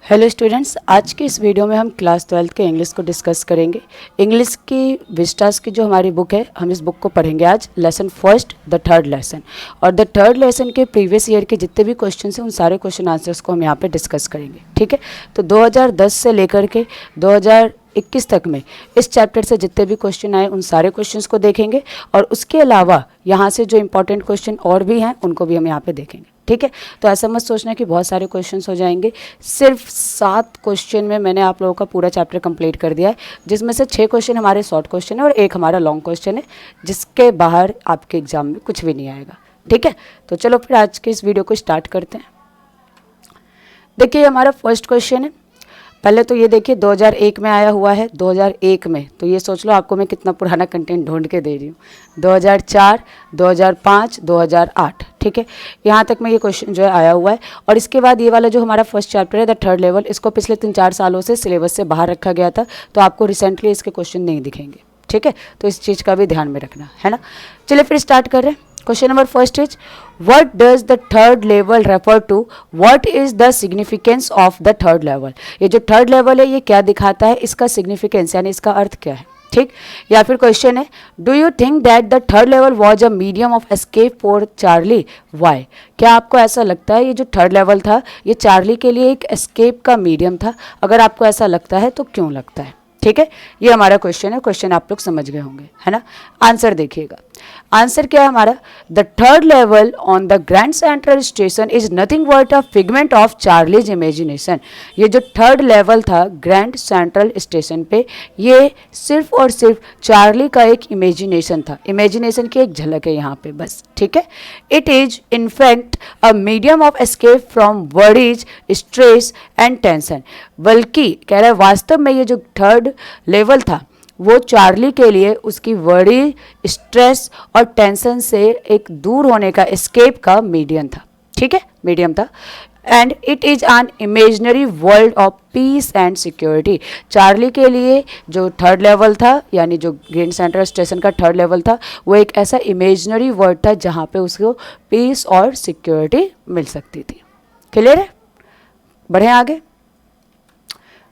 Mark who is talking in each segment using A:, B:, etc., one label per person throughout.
A: Hello students, आज की इस वीडियो में हम क्लास 12 के इंग्लिश को डिस्कस करेंगे। इंग्लिश की विस्टास की जो हमारी बुक है, हम इस बुक को पढ़ेंगे आज lesson first the third lesson. और द थर्ड लेसन के प्रीवियस ईयर के जितने भी क्वेश्चन हैं उन सारे क्वेश्चन आंसर्स को हम यहाँ पे डिस्कस करेंगे। ठीक है, तो 2010 से लेकर के 2021 तक में इस चैप्टर से जितने भी क्वेश्चन आए उन सारे क्वेश्चंस को देखेंगे और उसके अलावा यहाँ से जो इंपॉर्टेंट क्वेश्चन और भी हैं उनको भी हम यहाँ पे देखेंगे। ठीक है, तो ऐसा मत सोचना कि बहुत सारे क्वेश्चंस हो जाएंगे। सिर्फ 7 क्वेश्चन में मैंने आप लोगों का पूरा चैप्टर कंप्लीट कर दिया है, जिसमें से 6 क्वेश्चन हमारे शॉर्ट क्वेश्चन है और एक हमारा लॉन्ग क्वेश्चन है, जिसके बाहर आपके एग्जाम में कुछ भी नहीं आएगा। ठीक है, तो चलो फिर आज के इस वीडियो को स्टार्ट करते हैं। देखिए, हमारा फर्स्ट क्वेश्चन है। पहले तो ये देखिए 2001 में आया हुआ है, 2001 में, तो ये सोच लो आपको मैं कितना पुराना कंटेंट ढूंढ के दे रही हूँ। 2004, 2005, 2008, ठीक है, यहाँ तक में ये क्वेश्चन जो है आया हुआ है। और इसके बाद ये वाला जो हमारा फर्स्ट चैप्टर है द थर्ड लेवल, इसको पिछले 3-4 सालों से सिलेबस से बाहर रखा गया था, तो आपको रिसेंटली इसके क्वेश्चन नहीं दिखेंगे। ठीक है, तो इस चीज़ का भी ध्यान में रखना है ना। चलिए फिर स्टार्ट कर रहे हैं। Question number first is what does the third level refer to, what is the significance of the third level. ये जो थर्ड लेवल है ये क्या दिखाता है, इसका सिग्निफिकेंस यानी इसका अर्थ क्या है। ठीक, या फिर क्वेश्चन है do you think that the third level was a medium of escape for Charlie, why. क्या आपको ऐसा लगता है ये जो थर्ड लेवल था ये चार्ली के लिए एक एस्केप का मीडियम था? अगर आपको ऐसा लगता है तो क्यों लगता है। ठीक है, ये हमारा क्वेश्चन है। क्वेश्चन आप लोग समझ गए होंगे, है ना। आंसर देखिएगा, आंसर क्या है हमारा, the third level on the Grand Central station is nothing but a figment of Charlie's imagination. ये जो थर्ड लेवल था ग्रैंड सेंट्रल स्टेशन पे, ये सिर्फ और सिर्फ चार्ली का एक इमेजिनेशन था। इमेजिनेशन की एक झलक है यहाँ पे बस। ठीक है, it is in fact a medium of escape from worries, stress and tension. बल्कि कह रहा है वास्तव में ये जो थर्ड लेवल था वो चार्ली के लिए उसकी वरी, स्ट्रेस और टेंशन से एक दूर होने का, एस्केप का मीडियम था। ठीक है, मीडियम था। And it is an imaginary world of peace and security. Charlie के लिए जो थर्ड लेवल था यानी जो ग्रैंड सेंट्रल स्टेशन का थर्ड लेवल था वो एक ऐसा इमेजनरी वर्ल्ड था जहाँ पे उसको पीस और सिक्योरिटी मिल सकती थी। क्लियर है, बढ़े आगे।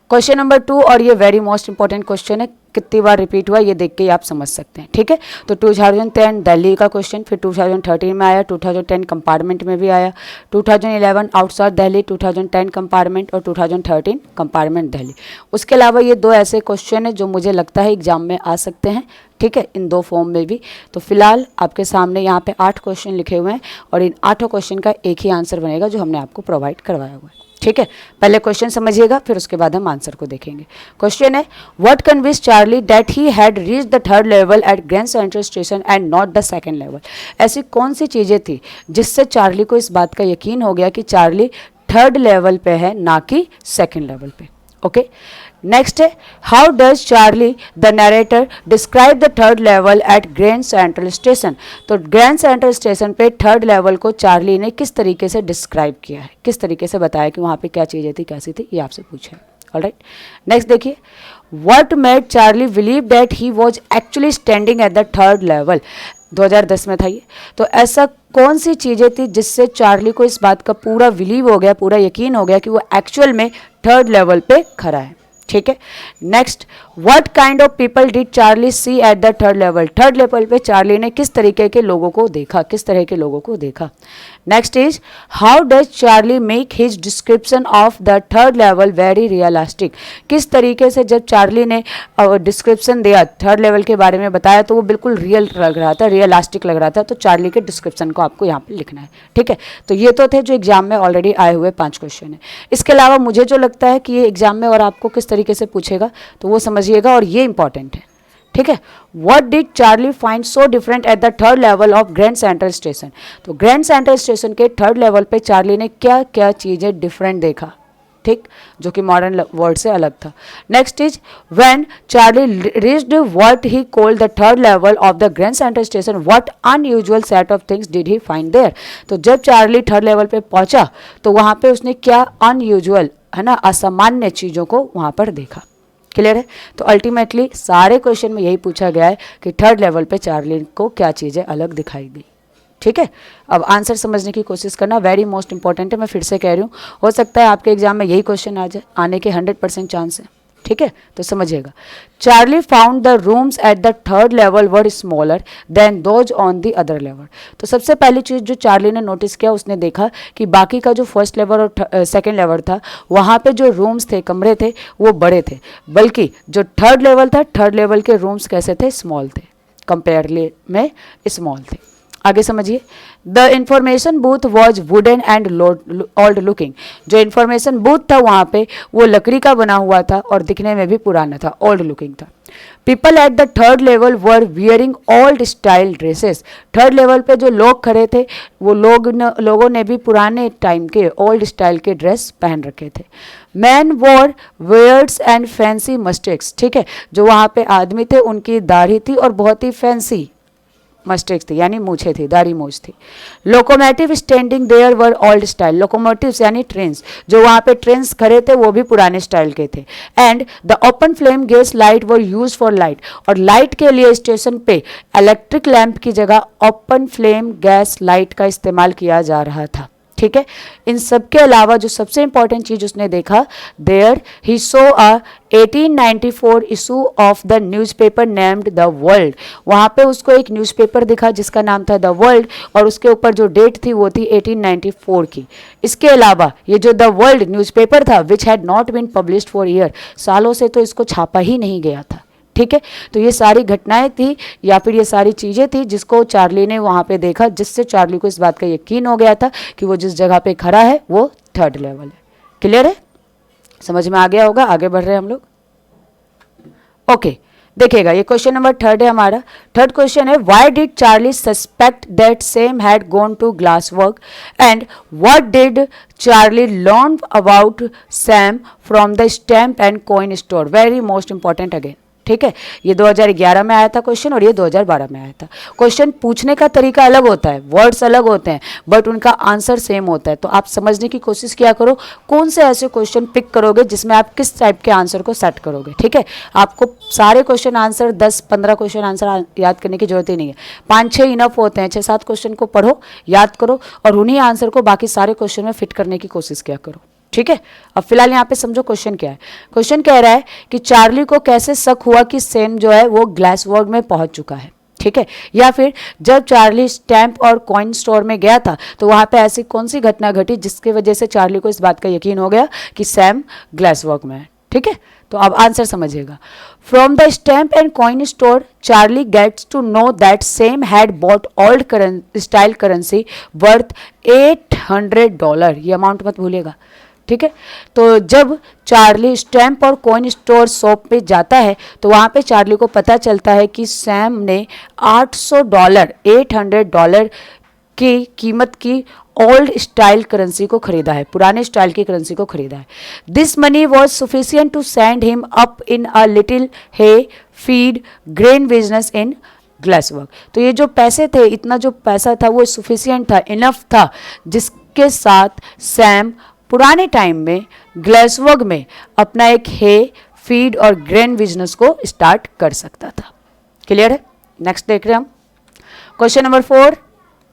A: क्वेश्चन नंबर 2, और ये वेरी मोस्ट इंपॉर्टेंट क्वेश्चन है, कितनी बार रिपीट हुआ ये देख के ही आप समझ सकते हैं। ठीक है, तो 2010 दिल्ली का क्वेश्चन, फिर 2013 में आया, 2010 कंपार्टमेंट में भी आया, 2011 आउटसाइड दिल्ली, 2010 कंपार्टमेंट और 2013 कंपार्टमेंट दिल्ली। उसके अलावा ये 2 ऐसे क्वेश्चन है जो मुझे लगता है एग्जाम में आ सकते हैं। ठीक है, इन 2 फॉर्म में भी। तो फिलहाल आपके सामने यहाँ पे 8 क्वेश्चन लिखे हुए हैं और इन 8 क्वेश्चन का एक ही आंसर बनेगा जो हमने आपको प्रोवाइड करवाया हुआ है। ठीक है, पहले क्वेश्चन समझिएगा फिर उसके बाद हम आंसर को देखेंगे। क्वेश्चन है what convince Charlie that he had reach the third level at Grand Central Station and not the second level. ऐसी कौन सी चीज़ें थी जिससे चार्ली को इस बात का यकीन हो गया कि चार्ली थर्ड लेवल पे है ना कि सेकंड लेवल पे। ओके, नेक्स्ट है how does Charlie the narrator describe the third level at Grand Central Station. तो ग्रैंड सेंट्रल स्टेशन पे थर्ड लेवल को चार्ली ने किस तरीके से डिस्क्राइब किया है, किस तरीके से बताया कि वहाँ पे क्या चीज़ें थी, कैसी थी, ये आपसे पूछा है। ऑलराइट, नेक्स्ट देखिए what made Charlie believe that he was actually standing at the third level. 2010 में था ये। तो ऐसा कौन सी चीज़ें थी जिससे चार्ली को इस बात का पूरा बिलीव हो गया, पूरा यकीन हो गया कि वो एक्चुअल में थर्ड लेवल पे खड़ा है। ठीक है, next what kind of people did Charlie see at the third level. Third level पे चार्ली ने किस तरीके के लोगों को देखा, किस तरह के लोगों को देखा। Next is how does Charlie make his description of the third level very realistic. किस तरीके से जब चार्ली ने डिस्क्रिप्शन दिया, थर्ड लेवल के बारे में बताया, तो वो बिल्कुल रियल लग रहा था, रियलिस्टिक लग रहा था। तो चार्ली के डिस्क्रिप्शन को आपको यहाँ पे लिखना है। ठीक है, तो ये तो थे जो एग्जाम में ऑलरेडी आए हुए 5 क्वेश्चन है। इसके अलावा मुझे जो लगता है कि ये एग्जाम में और आपको किस तरीके से पूछेगा तो वो समझिएगा और ये इंपॉर्टेंट है। ठीक है, what did Charlie find so different at the third level of grand Central Station. तो ग्रैंड सेंट्रल स्टेशन के थर्ड लेवल पे चार्ली ने क्या क्या चीज़ें डिफरेंट देखा, ठीक, जो कि मॉडर्न वर्ल्ड से अलग था। Next is when Charlie reached what he called the third level of the Grand Central Station what unusual set of things did he find there. तो जब चार्ली थर्ड लेवल पे पहुंचा तो वहाँ पे उसने क्या अनयूजुअल, है ना, असामान्य चीज़ों को वहाँ पर देखा। क्लियर है, तो अल्टीमेटली सारे क्वेश्चन में यही पूछा गया है कि थर्ड लेवल पे चार्ली को क्या चीज़ें अलग दिखाई गई। ठीक है। अब आंसर समझने की कोशिश करना, वेरी मोस्ट इंपॉर्टेंट है, मैं फिर से कह रही हूँ, हो सकता है आपके एग्जाम में यही क्वेश्चन आ जाए, आने के 100% चांस है, ठीक है। तो समझिएगा, Charlie found the rooms eight the third level were smaller than those on the other level. तो सबसे पहली चीज़ जो चार्ली ने नोटिस किया, उसने देखा कि बाकी का जो फर्स्ट लेवल और सेकेंड लेवल था, वहाँ पे जो रूम्स थे, कमरे थे, वो बड़े थे, बल्कि जो थर्ड लेवल था, थर्ड लेवल के रूम्स कैसे थे, स्मॉल थे, कंपेयरली में स्मॉल थे। आगे समझिए, the information booth was wooden and old looking. जो इंफॉर्मेशन बूथ था वहाँ पे वो लकड़ी का बना हुआ था और दिखने में भी पुराना था, ओल्ड लुकिंग था। People at the third level were wearing old style dresses. Third level पे जो लोग खड़े थे वो लोगों ने भी पुराने टाइम के ओल्ड स्टाइल के ड्रेस पहन रखे थे। मैन वॉर वेयर्ड्स एंड फैंसी मस्टेक्स, ठीक है, जो वहाँ पे आदमी थे उनकी दाढ़ी थी और बहुत ही फैंसी मस्टेक्स थी, यानी मूछे थी, दाढ़ी मूछ थी। Locomotive standing there were old style. Locomotives यानी ट्रेन्स, जो वहाँ पे ट्रेन्स खड़े थे वो भी पुराने स्टाइल के थे। And the open flame gas light were use for light. और लाइट के लिए स्टेशन पे इलेक्ट्रिक लैंप की जगह ओपन फ्लेम गैस लाइट का इस्तेमाल किया जा रहा था, ठीक है। इन सब के अलावा जो सबसे इंपॉर्टेंट चीज उसने देखा, there he saw a 1894 issue of the newspaper named the World. वहाँ पे उसको एक न्यूज़पेपर दिखा जिसका नाम था द वर्ल्ड, और उसके ऊपर जो डेट थी वो थी 1894 की। इसके अलावा ये जो द वर्ल्ड न्यूज़पेपर था, which had not been published for year, सालों से तो इसको छापा ही नहीं गया था, ठीक है। तो ये सारी घटनाएं थी या फिर ये सारी चीज़ें थी जिसको चार्ली ने वहाँ पे देखा, जिससे चार्ली को इस बात का यकीन हो गया था कि वो जिस जगह पे खड़ा है वो थर्ड लेवल है। क्लियर है, समझ में आ गया होगा। आगे बढ़ रहे हैं हम लोग। ओके, देखिएगा, ये क्वेश्चन नंबर थर्ड है हमारा। थर्ड क्वेश्चन है, why did Charlie suspect that Sam had gone to glass work and what did Charlie learn about Sam from the stamp and coin store. Very most important again, ठीक है। ये 2011 में आया था question और ये 2012 में आया था। क्वेश्चन पूछने का तरीका अलग होता है, वर्ड्स अलग होते हैं, बट उनका आंसर सेम होता है। तो आप समझने की कोशिश किया करो कौन से ऐसे क्वेश्चन पिक करोगे जिसमें आप किस टाइप के आंसर को सेट करोगे, ठीक है। आपको सारे क्वेश्चन आंसर 10-15 क्वेश्चन आंसर याद करने की जरूरत ही नहीं है, 5-6 इनफ होते हैं। 6-7 क्वेश्चन को पढ़ो, याद करो और उन्हीं आंसर को बाकी सारे क्वेश्चन में फिट करने की कोशिश किया करो, ठीक है। अब फिलहाल यहाँ पे समझो क्वेश्चन क्या है। क्वेश्चन कह रहा है कि चार्ली को कैसे शक हुआ कि सैम जो है वो ग्लास वर्क में पहुंच चुका है, ठीक है। या फिर जब चार्ली स्टैम्प और कॉइन स्टोर में गया था तो वहाँ पे ऐसी कौन सी घटना घटी जिसकी वजह से चार्ली को इस बात का यकीन हो गया कि सैम ग्लास वर्क में है, ठीक है। तो अब आंसर समझिएगा। From the stamp and coin store Charlie gets to know that Sam had bought old style currency worth $800। ये अमाउंट मत भूलिएगा, ठीक है। तो जब चार्ली स्टैम्प और कॉइन स्टोर शॉप पे जाता है तो वहाँ पे चार्ली को पता चलता है कि सैम ने $800 की कीमत की ओल्ड स्टाइल करेंसी को खरीदा है, पुराने स्टाइल की करेंसी को खरीदा है। This money was sufficient to send him up in a little hay feed grain business in glass work. तो ये जो पैसे थे, इतना जो पैसा था वो सफिशियंट था, इनफ था, जिसके साथ सैम पुराने टाइम में ग्लासवर्क में अपना एक हे फीड और ग्रेन बिजनेस को स्टार्ट कर सकता था। क्लियर है। नेक्स्ट देख रहे हैं हम question number 4,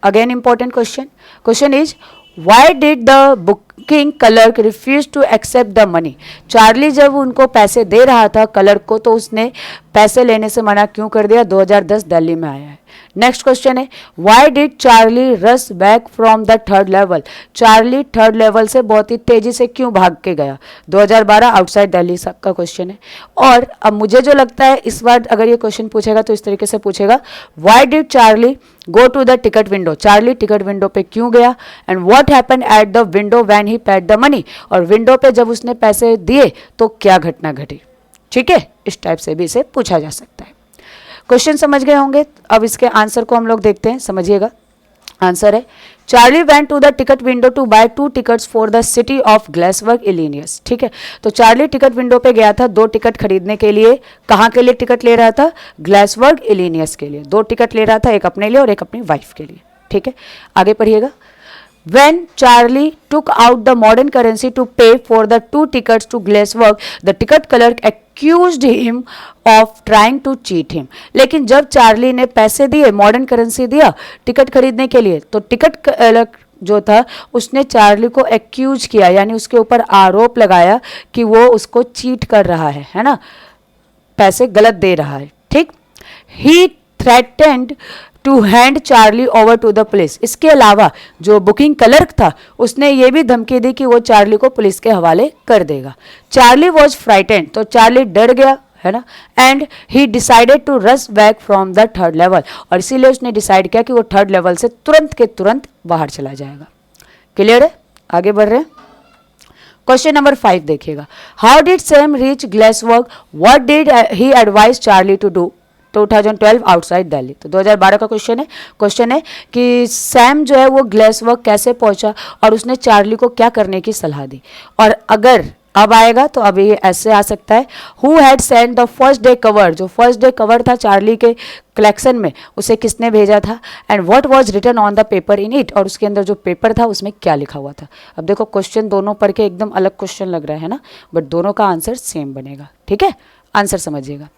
A: again important question. Question is why did the booking clerk refuse to accept the money. Charlie जब उनको पैसे दे रहा था क्लर्क को, तो उसने पैसे लेने से मना क्यों कर दिया। 2010 दिल्ली में आया है। नेक्स्ट क्वेश्चन है, why did Charlie rush back from the third level. Charlie third level से बहुत ही तेजी से क्यों भाग के गया। 2012 आउटसाइड दिल्ली का क्वेश्चन है। और अब मुझे जो लगता है इस बार अगर ये क्वेश्चन पूछेगा तो इस तरीके से पूछेगा, why did Charlie go to the ticket window. Charlie ticket window पे क्यों गया and what happened at the window when he paid the money. और विंडो पे जब उसने पैसे दिए तो क्या घटना घटी, ठीक है। इस टाइप से भी इसे पूछा जा सकता है। क्वेश्चन समझ गए होंगे। अब इसके आंसर को हम लोग देखते हैं, समझिएगा। आंसर है, Charlie went to the ticket window to buy 2 tickets for the city of Galesburg Illinois. ठीक है, तो चार्ली टिकट विंडो पे गया था 2 टिकट खरीदने के लिए। कहाँ के लिए टिकट ले रहा था? ग्लासवर्क इलिनियस के लिए 2 टिकट ले रहा था, एक अपने लिए और एक अपनी वाइफ के लिए। ठीक है, आगे पढ़िएगा। When Charlie took out the modern currency to pay for the 2 tickets to Glasswork, the ticket clerk accused him of trying to cheat him. लेकिन जब चार्ली ने पैसे दिए, मॉडर्न करेंसी दिया टिकट खरीदने के लिए, तो टिकट क्लर्क जो था उसने चार्ली को एक्यूज किया, यानी उसके ऊपर आरोप लगाया कि वो उसको चीट कर रहा है ना, पैसे गलत दे रहा है, ठीक। He threatened to hand Charlie over to the police. इसके अलावा जो बुकिंग क्लर्क था उसने ये भी धमकी दी कि वो चार्ली को पुलिस के हवाले कर देगा। चार्ली वॉज फ्राइटेंड, तो चार्ली डर गया, है ना, and he decided to rush back from the 3rd level, और इसीलिए उसने डिसाइड किया कि वो 3rd लेवल से तुरंत के तुरंत बाहर चला जाएगा। क्लियर है, आगे बढ़ रहे हैं। क्वेश्चन नंबर 5 देखिएगा। How did Sam reach Galesburg, what did he advise Charlie to do 2012 outside Delhi. तो 2012 का क्वेश्चन है कि सैम जो है वो ग्लासवर्क कैसे पहुंचा और उसने चार्ली को क्या करने की सलाह दी। और अगर अब आएगा तो अब ये ऐसे आ सकता है, who had send the first day cover, जो फर्स्ट डे कवर था चार्ली के कलेक्शन में उसे किसने भेजा था, and what was written on the paper in it, और उसके अंदर जो पेपर था उसमें क्या लिखा हुआ था। अब देखो क्वेश्चन दोनों पढ़ के एकदम अलग क्वेश्चन लग रहा है ना, बट दोनों का आंसर सेम बनेगा, ठीक है। आंसर समझिएगा।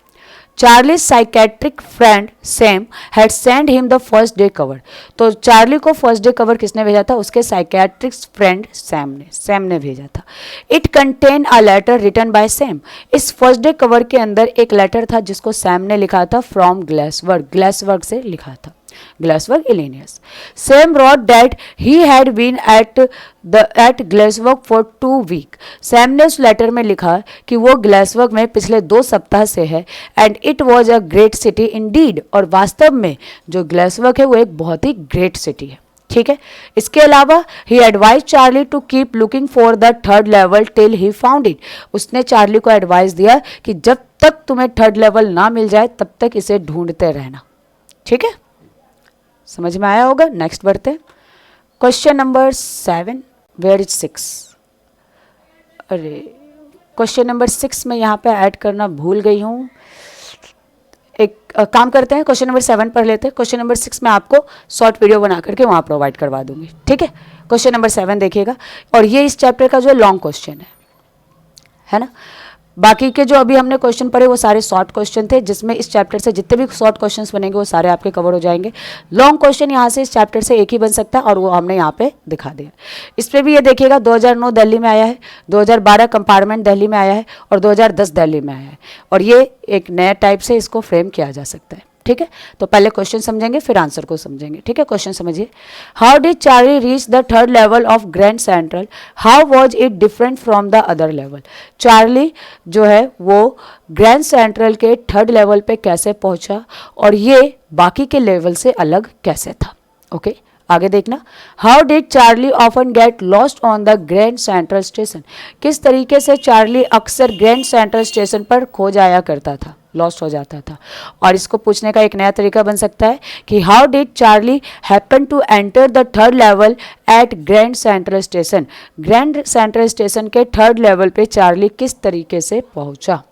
A: Charlie's psychiatric friend Sam had sent him the first day cover। तो चार्ली को फर्स्ट डे कवर किसने भेजा था, उसके साइकेट्रिक फ्रेंड सैम ने भेजा था। It contain a letter written by Sam. इस फर्स्ट डे कवर के अंदर एक लेटर था जिसको सैम ने लिखा था फ्रॉम ग्लासवर्क से लिखा था, Galesburg Illinois. Sam wrote that he had been at Galesburg for 2 week. Sam ने उस लेटर में लिखा कि वो ग्लासवर्क में पिछले 2 सप्ताह से है, and it was a great city Indeed, और वास्तव में जो ग्लासवर्क है वो एक बहुत ही ग्रेट सिटी है, ठीक है। इसके अलावा he advise Charlie to keep looking for the 3rd level till he found it. उसने चार्ली को एडवाइस दिया कि जब तक तुम्हें 3rd लेवल ना मिल जाए तब तक इसे ढूंढते रहना, ठीक है। समझ में आया होगा। नेक्स्ट बढ़ते हैं। Question number 7, where is 6। अरे क्वेश्चन नंबर 6 में यहाँ पे ऐड करना भूल गई हूँ। एक काम करते हैं, क्वेश्चन नंबर 7 पढ़ लेते हैं। क्वेश्चन नंबर 6 में आपको शॉर्ट वीडियो बना करके वहाँ प्रोवाइड करवा दूंगी, ठीक है। क्वेश्चन नंबर 7 देखिएगा, और ये इस चैप्टर का जो लॉन्ग क्वेश्चन है ना। बाकी के जो अभी हमने क्वेश्चन पढ़े वो सारे शॉर्ट क्वेश्चन थे, जिसमें इस चैप्टर से जितने भी शॉर्ट क्वेश्चंस बनेंगे वो सारे आपके कवर हो जाएंगे। लॉन्ग क्वेश्चन यहाँ से इस चैप्टर से एक ही बन सकता है, और वो हमने यहाँ पे दिखा दिया। इस पर भी ये देखिएगा 2009 दिल्ली में आया है, 2012 कंपार्टमेंट दिल्ली में आया है, और 2010 दिल्ली में आया है, और ये एक नया टाइप से इसको फ्रेम किया जा सकता है, ठीक है। तो पहले क्वेश्चन समझेंगे फिर आंसर को समझेंगे, ठीक है। क्वेश्चन समझिए। How did Charlie reach the 3rd level of grand central, how was it different from the other level. Charlie जो है वो ग्रैंड सेंट्रल के 3rd लेवल पे कैसे पहुंचा और ये बाकी के लेवल से अलग कैसे था, ओके। आगे देखना। How did Charlie often get lost on the Grand Central station. किस तरीके से चार्ली अक्सर ग्रैंड सेंट्रल स्टेशन पर खो जाया करता था, लॉस्ट हो जाता था। और इसको पूछने का एक नया तरीका बन सकता है कि how did Charlie happen to enter the 3rd level at Grand Central Station. Grand Central Station के 3rd लेवल पे चार्ली किस तरीके से पहुंचा।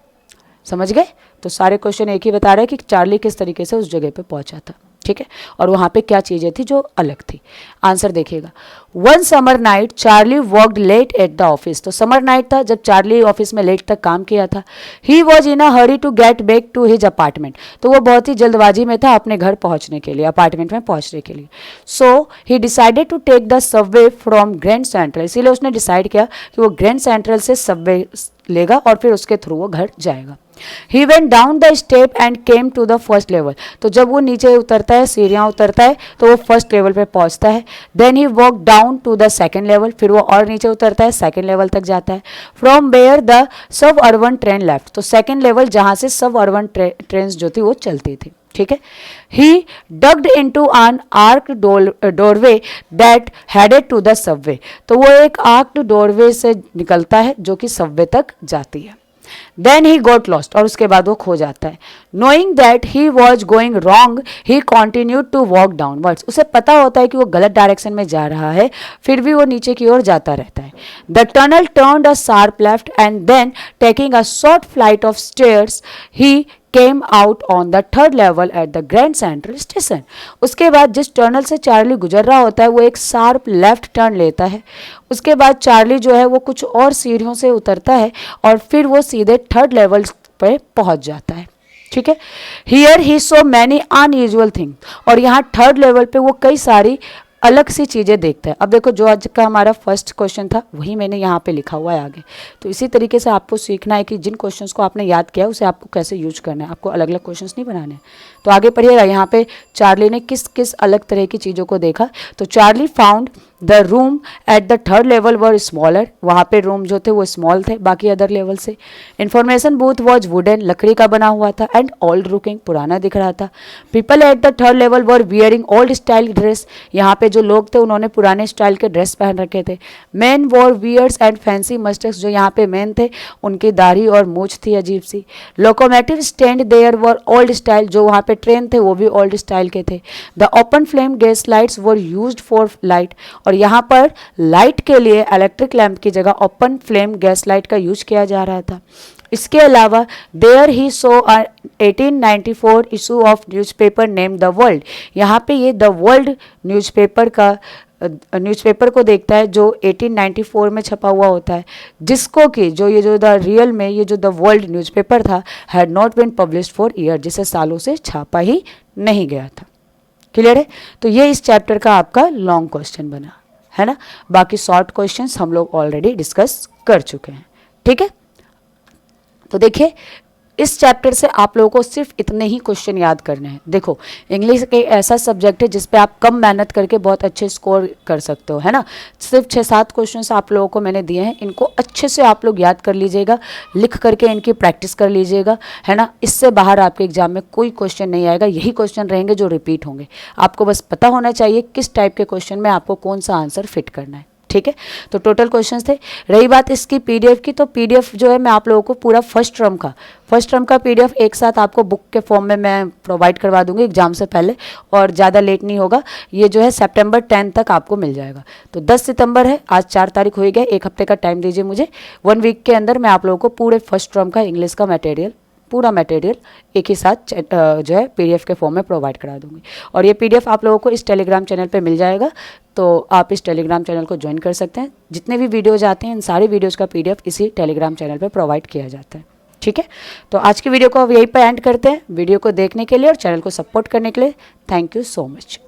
A: समझ गए। तो सारे क्वेश्चन एक ही बता रहे हैं कि चार्ली किस तरीके से उस जगह पे पहुंचा था, ठीक है, और वहाँ पे क्या चीज़ें थी जो अलग थी। आंसर देखिएगा। One summer night Charlie worked late at the office. तो समर नाइट था जब चार्ली ऑफिस में लेट तक काम किया था। He was in a hurry to get back to his apartment. तो वो बहुत ही जल्दबाजी में था अपने घर पहुंचने के लिए, अपार्टमेंट में पहुंचने के लिए। So he decided to take the subway from Grand Central. इसीलिए उसने डिसाइड किया कि वो ग्रैंड सेंट्रल से सबवे लेगा और फिर उसके थ्रू वो घर जाएगा। He went down the step and came to the first level। तो जब वो नीचे उतरता है, सीढ़ियाँ उतरता है, तो वो फर्स्ट लेवल पे पहुंचता है। Then he walked down to the second level। फिर वो और नीचे उतरता है, सेकंड लेवल तक जाता है। From where the suburban train left। तो सेकंड लेवल जहाँ से suburban ट्रेन्स जो थी वो चलती थी, ठीक है। He dug into an arched doorway that headed to the subway। तो वो एक arched doorway से निकलता है जो कि सबवे तक जाती है। Then he got lost। और उसके बाद वो खो जाता है। Knowing that he was going wrong, he continued to walk downwards। उसे पता होता है कि वो गलत डायरेक्शन में जा रहा है, फिर भी वो नीचे की ओर जाता रहता है। The tunnel turned a sharp left and then taking a short flight of stairs, he came out on the third level at the Grand Central station. उसके बाद जिस टनल से चार्ली गुजर रहा होता है वो एक शार्प लेफ्ट टर्न लेता है। उसके बाद चार्ली जो है वो कुछ और सीढ़ियों से उतरता है और फिर वो सीधे थर्ड लेवल पे पहुंच जाता है। ठीक है, here he so many unusual thing, और यहाँ थर्ड लेवल पे वो कई सारी अलग सी चीज़ें देखता है। अब देखो जो आज का हमारा फर्स्ट क्वेश्चन था वही मैंने यहाँ पे लिखा हुआ है आगे। तो इसी तरीके से आपको सीखना है कि जिन क्वेश्चंस को आपने याद किया उसे आपको कैसे यूज करना है, आपको अलग अलग क्वेश्चंस नहीं बनाने हैं। तो आगे पढ़िएगा, यहाँ पे चार्ली ने किस किस अलग तरह की चीज़ों को देखा। तो Charlie found the room at the third level were smaller, वहाँ पे रूम जो थे वो स्मॉल थे बाकी अदर लेवल से। इन्फॉर्मेशन बूथ वॉज वुडन, लकड़ी का बना हुआ था, एंड ओल्ड लुकिंग, पुराना दिख रहा था। People at the third level were wearing old style dress, यहाँ पे जो लोग थे उन्होंने पुराने स्टाइल के ड्रेस पहन रखे थे। Men wore wears and fancy mustaches, जो यहाँ पे मैन थे उनकी दाढ़ी और मूछ थी अजीब सी। Locomotive stand there were old style, जो वहाँ पे ट्रेन थे वो भी ओल्ड स्टाइल के थे। The open flame gas lights were used for light, और यहाँ पर लाइट के लिए इलेक्ट्रिक लैंप की जगह ओपन फ्लेम गैस लाइट का यूज किया जा रहा था। इसके अलावा there he saw 1894 issue of newspaper name the World, यहाँ पे ये द वर्ल्ड न्यूज़पेपर को देखता है जो 1894 में छपा हुआ होता है, जिसको कि जो द रियल में ये जो द वर्ल्ड न्यूज़पेपर था had not been published for year, जिसे सालों से छापा ही नहीं गया था। क्लियर है? तो ये इस चैप्टर का आपका लॉन्ग क्वेश्चन बना है ना। बाकी शॉर्ट क्वेश्चंस हम लोग ऑलरेडी डिस्कस कर चुके हैं। ठीक है, तो देखिए इस चैप्टर से आप लोगों को सिर्फ इतने ही क्वेश्चन याद करने हैं। देखो इंग्लिश एक ऐसा सब्जेक्ट है जिस पे आप कम मेहनत करके बहुत अच्छे स्कोर कर सकते हो, है ना। सिर्फ 6-7 क्वेश्चन आप लोगों को मैंने दिए हैं, इनको अच्छे से आप लोग याद कर लीजिएगा, लिख करके इनकी प्रैक्टिस कर लीजिएगा, है ना। इससे बाहर आपके एग्जाम में कोई क्वेश्चन नहीं आएगा, यही क्वेश्चन रहेंगे जो रिपीट होंगे। आपको बस पता होना चाहिए किस टाइप के क्वेश्चन में आपको कौन सा आंसर फिट करना है। ठीक है, तो टोटल क्वेश्चंस थे। रही बात इसकी पीडीएफ की, तो पीडीएफ जो है मैं आप लोगों को पूरा फर्स्ट टर्म का पीडीएफ एक साथ आपको बुक के फॉर्म में मैं प्रोवाइड करवा दूंगी एग्जाम से पहले, और ज़्यादा लेट नहीं होगा। ये जो है सितंबर 10 तक आपको मिल जाएगा। तो 10 सितंबर है, आज 4 तारीख हो गई, 1 हफ्ते का टाइम दीजिए मुझे। 1 वीक के अंदर मैं आप लोगों को पूरे फर्स्ट टर्म का इंग्लिश का पूरा मटेरियल एक ही साथ जो है पीडीएफ के फॉर्म में प्रोवाइड करा दूंगी। और ये पीडीएफ आप लोगों को इस टेलीग्राम चैनल पे मिल जाएगा, तो आप इस टेलीग्राम चैनल को ज्वाइन कर सकते हैं। जितने भी वीडियोज़ आते हैं इन सारी वीडियोज़ का पीडीएफ इसी टेलीग्राम चैनल पे प्रोवाइड किया जाता है। ठीक है, तो आज की वीडियो को अब यहीं पर एंड करते हैं। वीडियो को देखने के लिए और चैनल को सपोर्ट करने के लिए थैंक यू सो मच।